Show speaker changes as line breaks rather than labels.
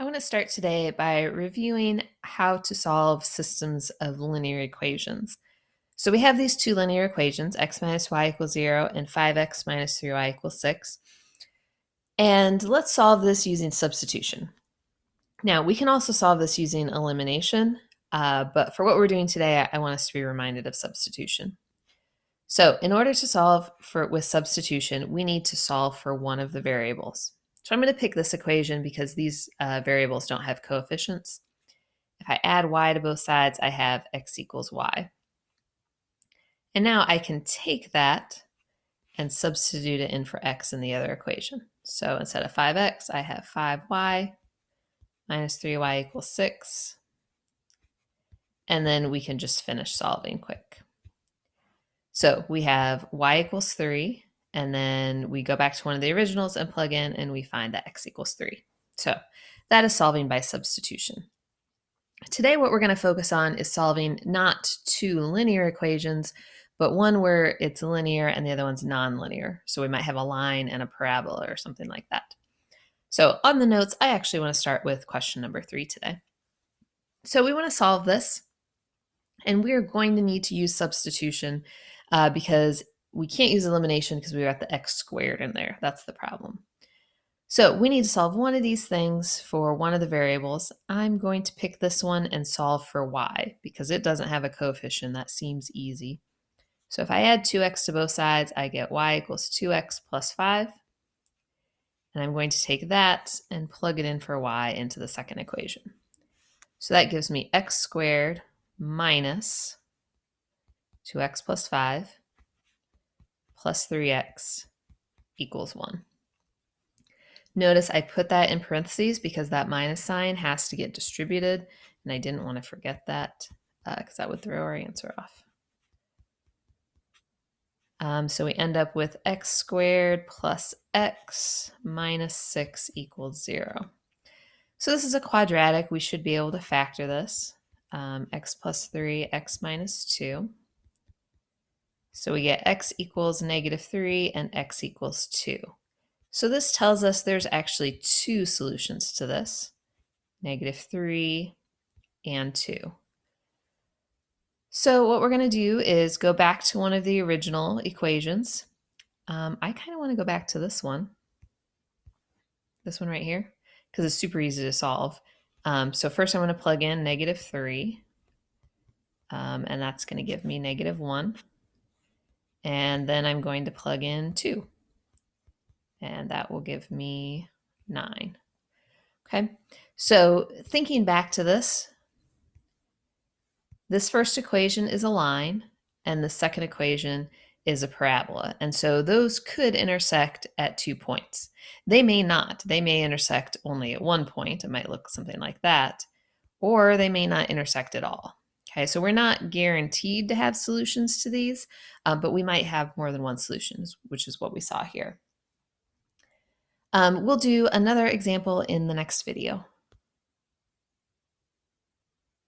I want to start today by reviewing how to solve systems of linear equations. So we have these two linear equations, x minus y equals 0 and 5x minus 3y equals 6. And let's solve this using substitution. Now, we can also solve this using elimination, but for what we're doing today, I want us to be reminded of substitution. So in order to solve with substitution, we need to solve for one of the variables. So I'm going to pick this equation because these variables don't have coefficients. If I add y to both sides, I have x equals y. And now I can take that and substitute it in for x in the other equation. So instead of 5x, I have 5y minus 3y equals 6. And then we can just finish solving quick. So we have y equals 3, and then we go back to one of the originals and plug in, and we find that x equals 3. So that is solving by substitution. Today, what we're going to focus on is solving not two linear equations, but one where it's linear and the other one's nonlinear. So we might have a line and a parabola or something like that. So on the notes, I actually want to start with question number 3 today. So we want to solve this, and we're going to need to use substitution because we can't use elimination because we've got the x squared in there. That's the problem. So we need to solve one of these things for one of the variables. I'm going to pick this one and solve for y because it doesn't have a coefficient. That seems easy. So if I add 2x to both sides, I get y equals 2x plus 5. And I'm going to take that and plug it in for y into the second equation. So that gives me x squared minus 2x plus 5 plus 3x equals 1. Notice I put that in parentheses because that minus sign has to get distributed, and I didn't want to forget that because that would throw our answer off. So we end up with x squared plus x minus 6 equals 0. So this is a quadratic. We should be able to factor this. X plus 3, x minus 2. So we get x equals negative 3 and x equals 2. So this tells us there's actually two solutions to this, negative 3 and 2. So what we're going to do is go back to one of the original equations. I kind of want to go back to this one right here, because it's super easy to solve. So first I'm going to plug in negative 3, and that's going to give me negative 1. And then I'm going to plug in 2. And that will give me 9. Okay, so thinking back to this first equation is a line, and the second equation is a parabola. And so those could intersect at 2 points. They may not. They may intersect only at 1 point. It might look something like that. Or they may not intersect at all. Okay, so we're not guaranteed to have solutions to these, but we might have more than one solution, which is what we saw here. We'll do another example in the next video.